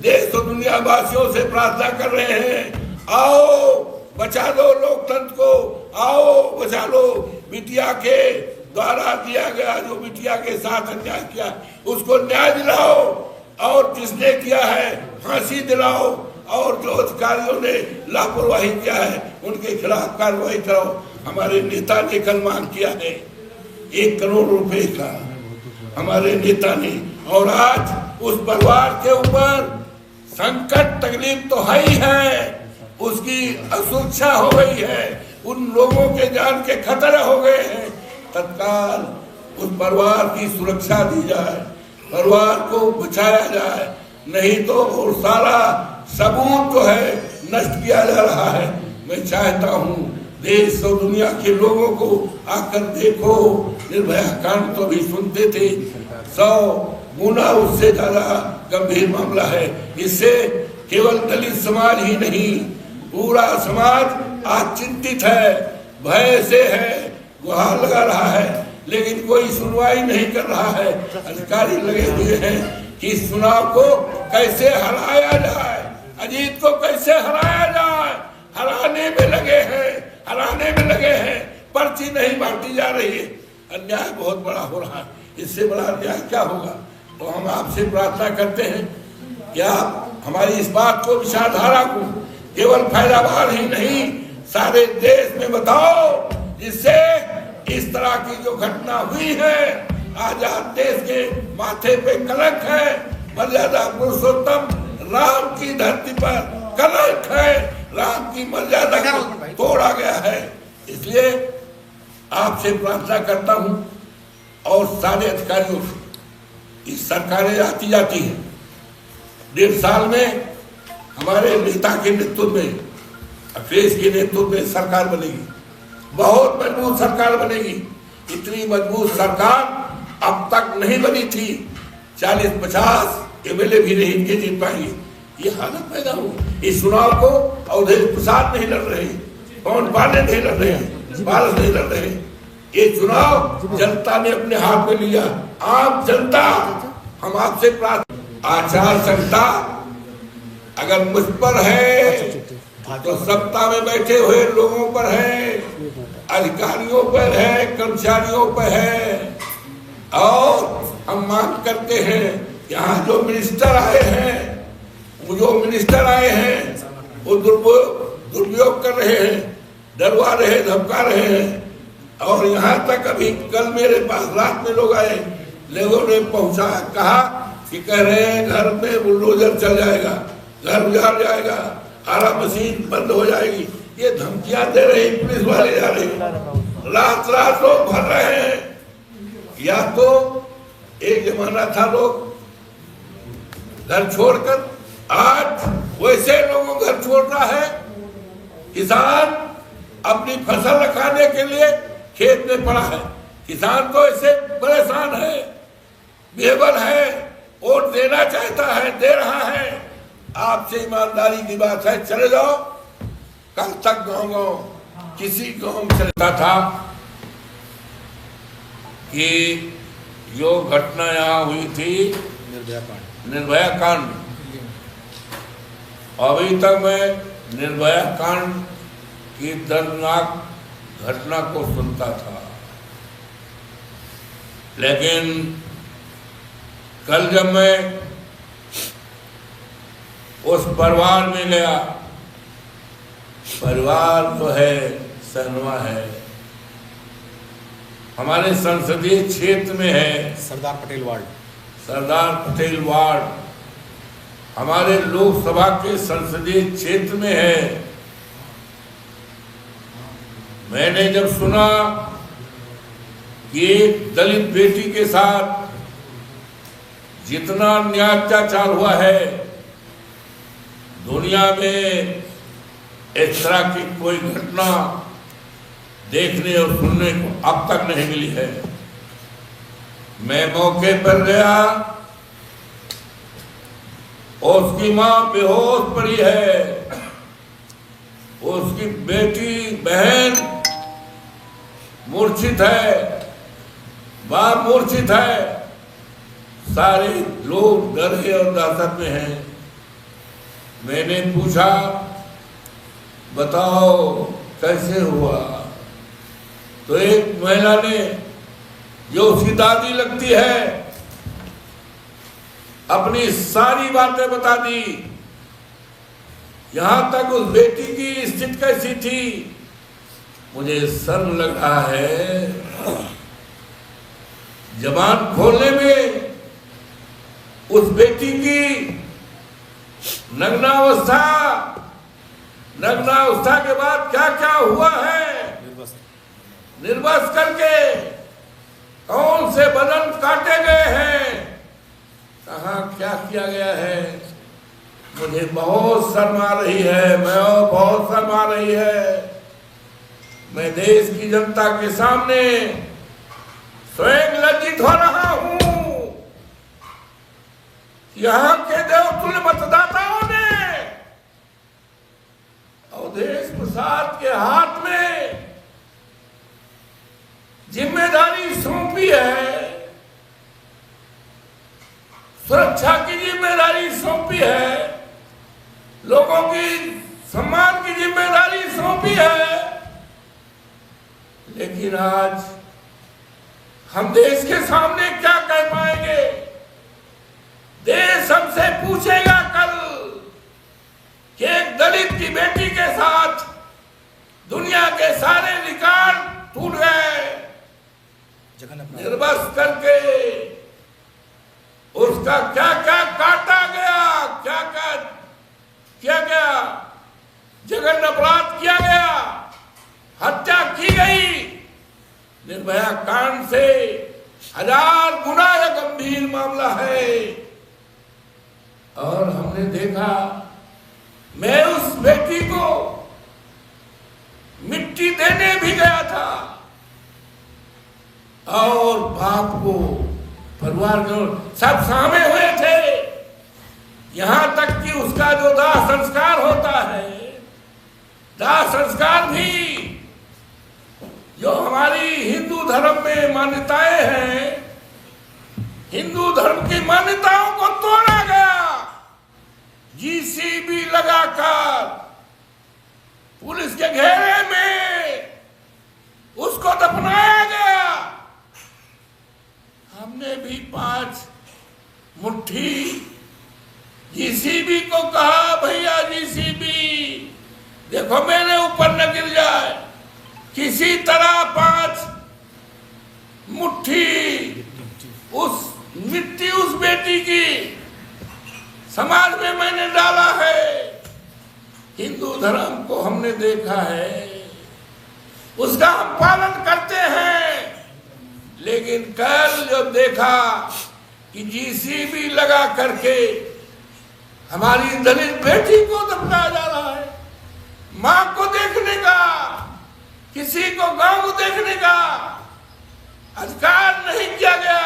देश और दुनिया वासियों से प्रार्थना कर रहे हैं, आओ बचा लो लोकतंत्र को, आओ बचा लो। बिटिया के द्वारा दिया गया, जो बिटिया के साथ अन्याय किया उसको न्याय दिलाओ, और जिसने किया है फांसी दिलाओ, और जो अधिकारियों ने लापरवाही किया है उनके खिलाफ कार्रवाई कराओ। हमारे नेता ने कल मांग किया है 1 करोड़ रुपए का, हमारे नेता ने, और आज उस परिवार के ऊपर संकट तकलीफ तो है ही है, उसकी असुरक्षा हो गई है, उन लोगों के जान के खतरे हो गए हैं। तत्काल उस परिवार की सुरक्षा दी जाए, परिवार को बचाया जाए, नहीं तो और सारा सबूत जो है नष्ट किया जा रहा है। मैं चाहता हूँ देश और दुनिया के लोगों को आकर देखो, निर्भया कांड तो भी सुनते थे, 100 गुना उससे ज्यादा गंभीर मामला है। इससे केवल दलित समाज ही नहीं, पूरा समाज आज चिंतित है, भय से है, गुहार लगा रहा है, लेकिन कोई सुनवाई नहीं कर रहा है। अधिकारी लगे हुए हैं कि इस चुनाव को कैसे हराया जाए, अजीत को कैसे हराया जाए, हराने में लगे हैं, हराने में लगे हैं। पर्ची नहीं बांटी जा रही है, अन्याय बहुत बड़ा हो रहा है, इससे बड़ा अन्याय क्या होगा। तो हम आपसे प्रार्थना करते हैं कि आप हमारी इस बात को, विचारधारा को केवल फैलाबाद ही नहीं सारे देश में बताओ, जिससे इस तरह की जो घटना हुई है, आजाद देश के माथे पे कलंक है, मर्यादा पुरुषोत्तम राम की धरती पर कलंक है, राम की मर्यादा को तोड़ा गया है। इसलिए आपसे प्रार्थना करता हूं और सारे अधिकारियों से, इस सरकारें आती जाती हैं, 1.5 साल में हमारे नेता के नेतृत्व में, अखिलेश के नेतृत्व में सरकार बनेगी, बहुत मजबूत सरकार बनेगी। इतनी मजबूत सरकार अब तक नहीं बनी थी, 40-50 एमएलए भी नहीं इनके जीत पाएंगे, ये हालत पैदा हुई। इस चुनाव को अवधेश प्रसाद नहीं लड़ रहे, पवन पांडे नहीं लड़ रहे, पारस नहीं लड़ रहे, ये चुनाव जनता ने अपने हाथ में लिया। आम जनता, हम आपसे प्रार्थना, आचार संहिता अगर मुझ पर है तो सत्ता में बैठे हुए लोगों पर है, अधिकारियों पर है, कर्मचारियों पर है। और हम मांग करते हैं, यहाँ जो मिनिस्टर आए हैं, वो दुरुपयोग कर रहे हैं, डरवा रहे, धमका रहे हैं। और यहाँ तक अभी कल मेरे पास रात में लोग आए, लोगों ने पहुंचा, कहा कि कह रहे हैं घर में बुलडोजर चल जाएगा, घर उजाड़ जाएगा, आरा मशीन बंद हो जाएगी। ये धमकियां दे रही पुलिस वाले जा रहे हैं, रात रात लोग भर रहे हैं। या तो एक जमाना था लोग घर छोड़कर, आज वैसे लोगों घर छोड़ रहा है। किसान अपनी फसल रखाने के लिए खेत में पड़ा है, किसान तो ऐसे परेशान है, बेबल है, वोट देना चाहता है, दे रहा है। आपसे ईमानदारी की बात है, चले जाओ। कल तक गांव किसी गांव में चलता था कि जो घटना यहाँ हुई थी निर्भया कांड, अभी तक मैं निर्भया कांड की दर्दनाक घटना को सुनता था, लेकिन कल जब मैं उस परिवार में गया, परिवार तो है, सहनुआ है, हमारे संसदीय क्षेत्र में है, सरदार पटेल वार्ड हमारे लोकसभा के संसदीय क्षेत्र में है। मैंने जब सुना कि एक दलित बेटी के साथ जितना अन्याय अत्याचार हुआ है, दुनिया में इस तरह की कोई घटना देखने और सुनने को अब तक नहीं मिली है। मैं मौके पर गया, उसकी मां बेहोश पड़ी है, उसकी बेटी बहन मूर्छित है, बाप मूर्छित है, सारे लोग डरे और दहशत में हैं। मैंने पूछा बताओ कैसे हुआ, तो एक महिला ने जो उसकी दादी लगती है अपनी सारी बातें बता दी। यहां तक उस बेटी की स्थिति कैसी थी, मुझे शर्म लग रहा है। जबान खोलने में उस बेटी की नग्नावस्था के बाद क्या क्या हुआ है, निर्वस्त्र करके कौन से बदन काटे गए हैं, कहाँ क्या किया गया है, मुझे बहुत शर्म आ रही है। बहुत शर्म आ रही है। मैं देश की जनता के सामने स्वयं लज्जित हो रहा हूं। यहां के देवतुल्य मतदाताओं ने अवधेश प्रसाद के हाथ में जिम्मेदारी सौंपी है, सुरक्षा की जिम्मेदारी सौंपी है, लोगों की सम्मान की जिम्मेदारी सौंपी है। लेकिन आज हम देश के सामने क्या कह पाएंगे? देश हमसे पूछेगा कल कि एक दलित की बेटी के साथ दुनिया के सारे रिकॉर्ड टूट गए, निर्वस्त्र करके उसका क्या क्या काटा गया, क्या क्या किया गया, जघन्य अपराध किया गया, हत्या की गई। निर्भया कांड से 1000 गुना गंभीर मामला है। और हमने देखा, मैं उस बेटी को मिट्टी देने भी गया था और बाप को, परिवार को, सब सामे हुए थे। यहां तक कि उसका जो दाह संस्कार होता है, दाह संस्कार भी जो हमारी हिंदू धर्म में मान्यताएं हैं, हिंदू धर्म की मान्यताओं को तोड़ा गया। जीसीबी लगाकर पुलिस के घेरे में उसको दफनाया गया। हमने भी 5 मुट्ठी जीसीबी को कहा, भैया जीसीबी देखो मेरे ऊपर न गिर जाए, किसी तरह 5 मुट्ठी उस मिट्टी उस बेटी की समाज में मैंने डाला है। हिंदू धर्म को हमने देखा है, उसका हम पालन करते हैं। लेकिन कल जब देखा कि जीसीबी लगा करके हमारी दलित बेटी को दफनाया जा रहा है, मां को देखने का, किसी को गांव को देखने का अधिकार नहीं किया गया।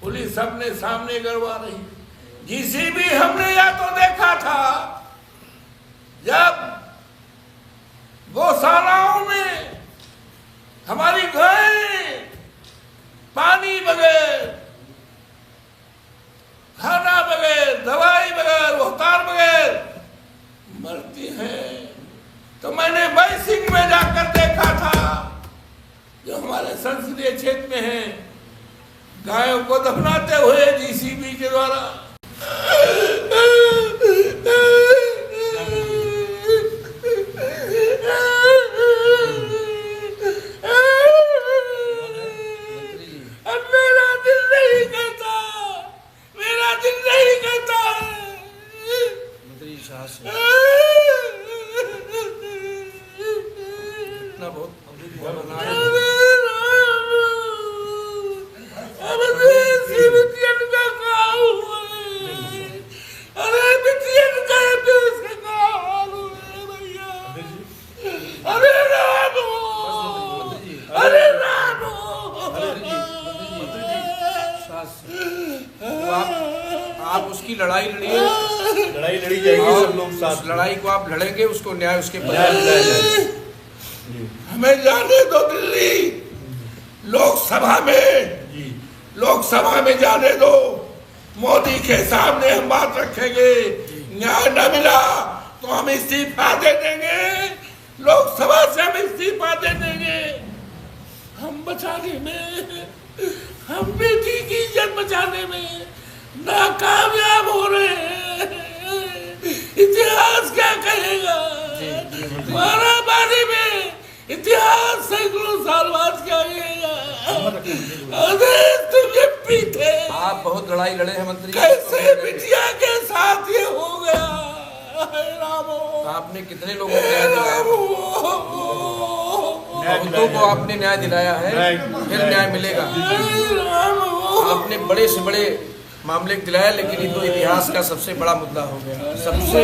पुलिस अपने सामने गड़वा रही। जीसीबी हमने या तो देखा था जब गौशालाओं में हमारी गायें पानी बगैर, खाना बगैर, दवाई बगैर, उपचार बगैर मरती हैं, तो मैंने बैसिंग में जाकर देखा था, जो हमारे संसदीय क्षेत्र में है, गायों को दफनाते हुए जीसीबी के द्वारा। मेरा दिल नहीं कहता, मेरा दिल नहीं कहता। इतना बहुत आप उसकी लड़ाई लड़िए, लड़ाई लड़ी जाएगी, सब लोग साथ। लड़ाई को आप लड़ेंगे, उसको न्याय उसके बदले दिलाया जाएगा। हमें जाने दो दिल्ली, लोकसभा में जाने दो। मोदी के सामने हम बात रखेंगे, न्याय न मिला तो हम इस्तीफा दे देंगे, लोकसभा से हम इस्तीफा दे देंगे। हम बचाने में, हम बेटी की इज्जत बचाने में नाकामयाब हो रहे हैं। इतिहास क्या कहेगा? मारामारी में इतिहास सैकड़ों साल बाद क्या कहेगा? तुम पीते, आप बहुत लड़ाई लड़े हैं मंत्री। कैसे बिटिया के साथ ये हो गया? आपने कितने लोगों को न्याय दिलाया? बहुतों को आपने न्याय दिलाया है, फिर न्याय मिलेगा। आपने बड़े से बड़े मामले दिलाया, लेकिन ये तो इतिहास का सबसे बड़ा मुद्दा हो गया, सबसे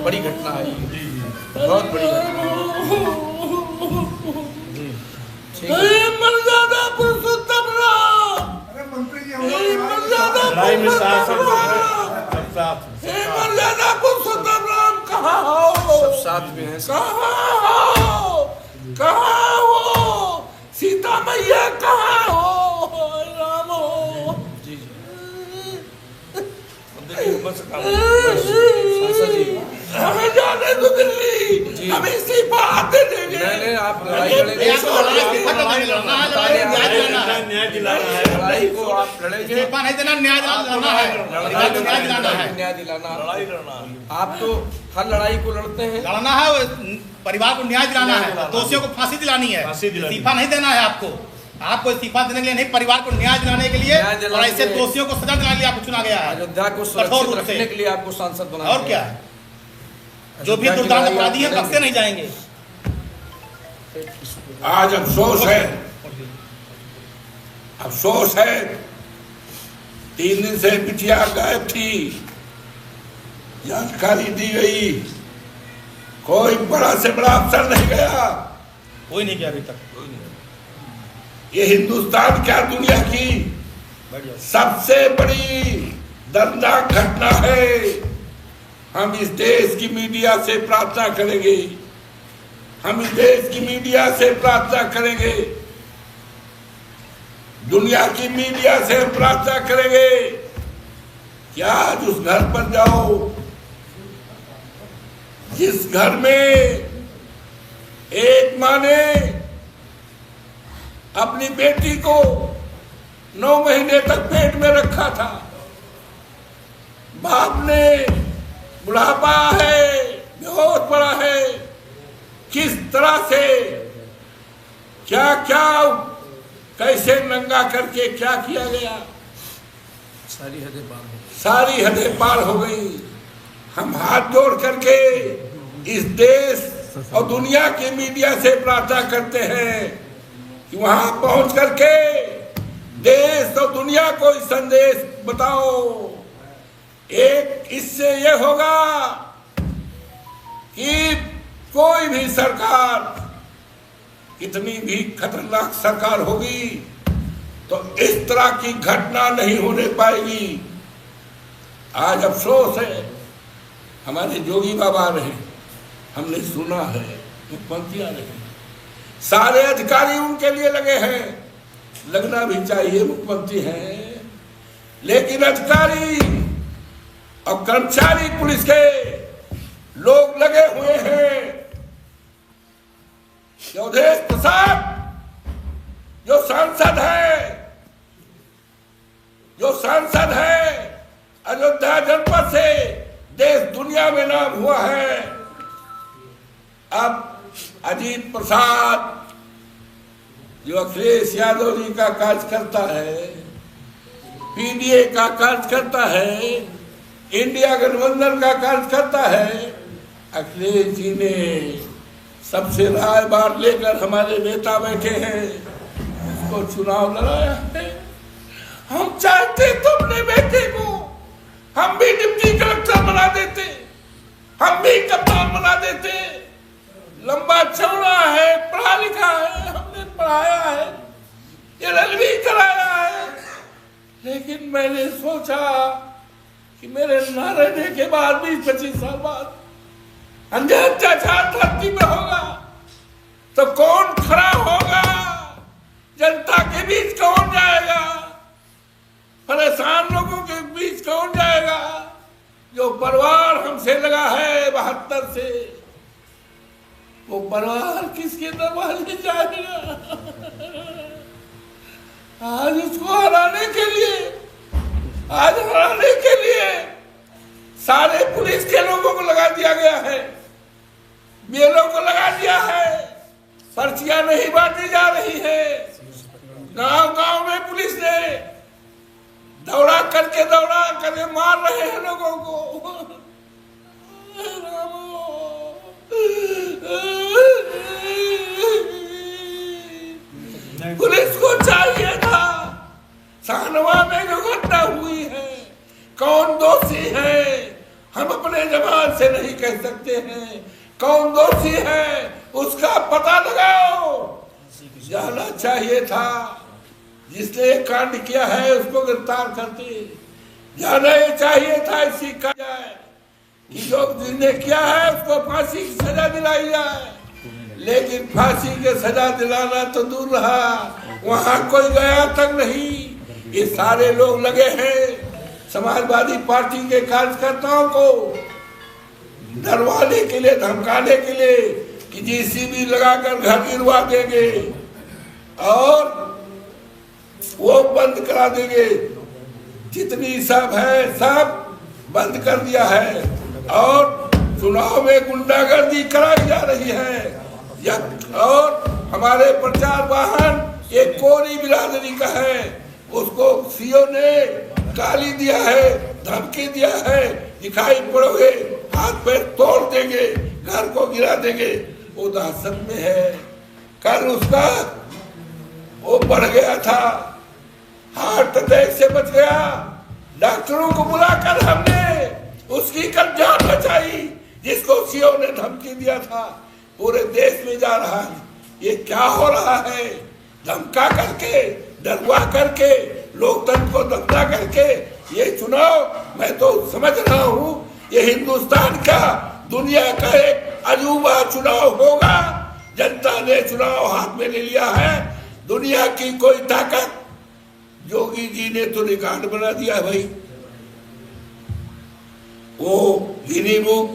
बड़ी घटना है ये, बहुत बड़ी घटना। मर्यादा पुरुषोत्तम राम, मर्यादा पुरुषोत्तम राम कहाँ हो? सब साथ में हैं। कहाँ हो? सीता मैया कहाँ हो? राम हो। जी जी हमें जाने दो दिल्ली, हम इस्तीफा दे देंगे। नहीं, आप लड़ाई लड़ेंगे, लड़ाई को आप लड़ेंगे, नहीं देना, न्याय दिलाना है, न्याय दिलाना। आप तो हर लड़ाई को लड़ते हैं, लड़ना है, परिवार को न्याय दिलाना है, दोषियों को फांसी दिलानी है, इस्तीफा नहीं देना है आपको। आपको इस्तीफा देने के लिए नहीं, परिवार को न्याय दिलाने के लिए और ऐसे दोषियों को सजा दिलाने के लिए आपको चुना गया है। अयोध्या को सुरक्षित रखने के लिए आपको सांसद बनाया। और क्या है, जो भी दुर्दांत अपराधी है बख्शे नहीं जाएंगे। आज अफसोस है, अफसोस है, 3 दिन से बिटिया गायब थी, जानकारी दी गई, कोई बड़ा से बड़ा अफसर नहीं गया, कोई नहीं गया अभी तक। ये हिंदुस्तान क्या दुनिया की सबसे बड़ी दर्दनाक घटना है। हम इस देश की मीडिया से प्रार्थना करेंगे, हम इस देश की मीडिया से प्रार्थना करेंगे, दुनिया की मीडिया से प्रार्थना करेंगे कि आज उस घर पर जाओ जिस घर में एक मां ने अपनी बेटी को 9 महीने तक पेट में रखा था, बाप ने बुढ़ापा है, बेहोश पड़ा है, किस तरह से क्या क्या कैसे नंगा करके क्या किया गया, सारी हदें पार हो गई, सारी हदें पार हो गई। हम हाथ जोड़ करके इस देश और दुनिया की मीडिया से प्रार्थना करते हैं कि वहां पहुंच करके देश और दुनिया को संदेश बताओ। एक इससे ये होगा कि कोई भी सरकार, कितनी भी खतरनाक सरकार होगी, तो इस तरह की घटना नहीं होने पाएगी। आज अफसोस है, हमारे जोगी बाबा रहे, हमने सुना है, मुख्यमंत्री आ रहे, सारे अधिकारी उनके लिए लगे हैं, लगना भी चाहिए, मुख्यमंत्री हैं, लेकिन अधिकारी और कर्मचारी पुलिस के लोग लगे हुए हैं। अवधेश प्रसाद जो सांसद है अयोध्या जनपद से, देश दुनिया में नाम हुआ है। अब अजीत प्रसाद जो अखिलेश यादव जी का कार्य करता है, पीडीए का कार्य करता है, इंडिया गठबंधन का कार्य करता है, अखिलेश जी ने सबसे राय बार लेकर हमारे नेता बैठे हैं, उसको चुनाव लड़ाया है। हम चाहते तो अपने बेटे को हम भी डिप्टी कलेक्टर बना देते, हम भी कप्तान बना देते, लंबा चौड़ा है, पढ़ा लिखा है, हमने पढ़ाया है, ये कराया है, लेकिन मैंने सोचा कि मेरे न रहने के बाद 20-25 साल बाद अंधेर अत्याचार धरती में होगा तो कौन खड़ा होगा, जनता के बीच कौन जाएगा, परेशान लोगों के बीच कौन जाएगा। जो परिवार हम कब से लगा है? 72 से। वो परिवार किसके दबाने जाएगा? आज उसको हराने के लिए सारे पुलिस के लोगों को लगा दिया गया है, बेलों को लगा दिया है, पर्चियां नहीं बांटी जा रही है। गांव में पुलिस ने दौड़ा करके मार रहे हैं लोगों को। पुलिस को चाहिए था, सानवा में जो घटना हुई है, कौन दोषी है हम अपने जबान से नहीं कह सकते हैं। कौन दोषी है उसका पता लगाओ। जाना चाहिए था, जिसने कांड किया है उसको गिरफ्तार करते। जाना ये चाहिए था इसी का जाए कि जो जिसने किया है उसको फांसी की सजा दिलाई जाए। लेकिन फांसी की सजा दिलाना तो दूर रहा, वहां कोई गया तक नहीं। ये सारे लोग लगे हैं समाजवादी पार्टी के कार्यकर्ताओं को डरवाने के लिए, धमकाने के लिए कि जेसीबी लगाकर घर गिरवा देंगे और वो बंद करा देंगे। जितनी सब है सब बंद कर दिया है और चुनाव में गुंडागर्दी कराई जा रही है। और हमारे प्रचार वाहन एक कोरी बिरादरी का है, उसको सीओ ने गाली दिया है, धमकी दिया है, दिखाई पड़ोगे हाथ पैर तोड़ देंगे, घर को गिरा देंगे। वो दहशत में है। कल उसका वो बढ़ गया था, हार्ट अटैक से बच गया। डॉक्टरों को बुलाकर हमने उसकी कल जान बचाई, जिसको सीओ ने धमकी दिया था। पूरे देश में जा रहा है। ये क्या हो रहा है? धमका करके, डरवा करके, लोकतंत्र को दबा करके ये चुनाव, मैं तो समझ रहा हूँ ये हिंदुस्तान का, दुनिया का एक अजूबा चुनाव होगा। जनता ने चुनाव हाथ में ले लिया है। दुनिया की कोई ताकत, योगी जी ने तो रिकॉर्ड बना दिया भाई। वो गिनी बुक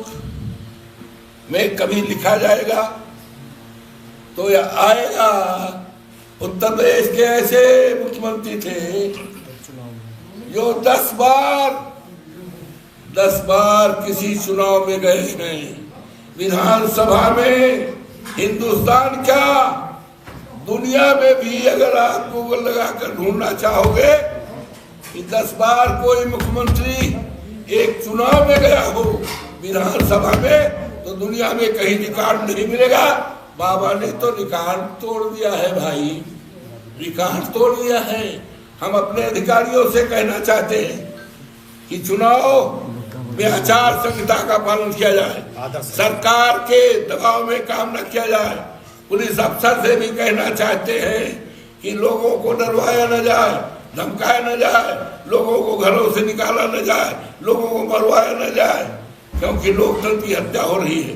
में कभी लिखा जाएगा तो यह आएगा। उत्तर प्रदेश के ऐसे मुख्यमंत्री थे जो 10 बार किसी चुनाव में गए हैं। विधानसभा में हिंदुस्तान क्या, दुनिया में भी अगर आप गूगल लगाकर ढूंढना चाहोगे कि 10 बार कोई मुख्यमंत्री एक चुनाव में गया हो विधानसभा में, तो दुनिया में कहीं रिकॉर्ड नहीं मिलेगा। बाबा ने तो रिकॉर्ड तोड़ दिया है भाई, रिकॉर्ड तोड़ दिया है। हम अपने अधिकारियों से कहना चाहते हैं कि चुनाव में आचार संहिता का पालन किया जाए, सरकार के दबाव में काम न किया जाए। पुलिस अफसर से भी कहना चाहते हैं कि लोगों को डरवाया न जाए, धमकाया न जाए, लोगों को घरों से निकाला न जाए, लोगों को मरवाया न जाए, क्योंकि लोकतंत्र की हत्या हो रही है।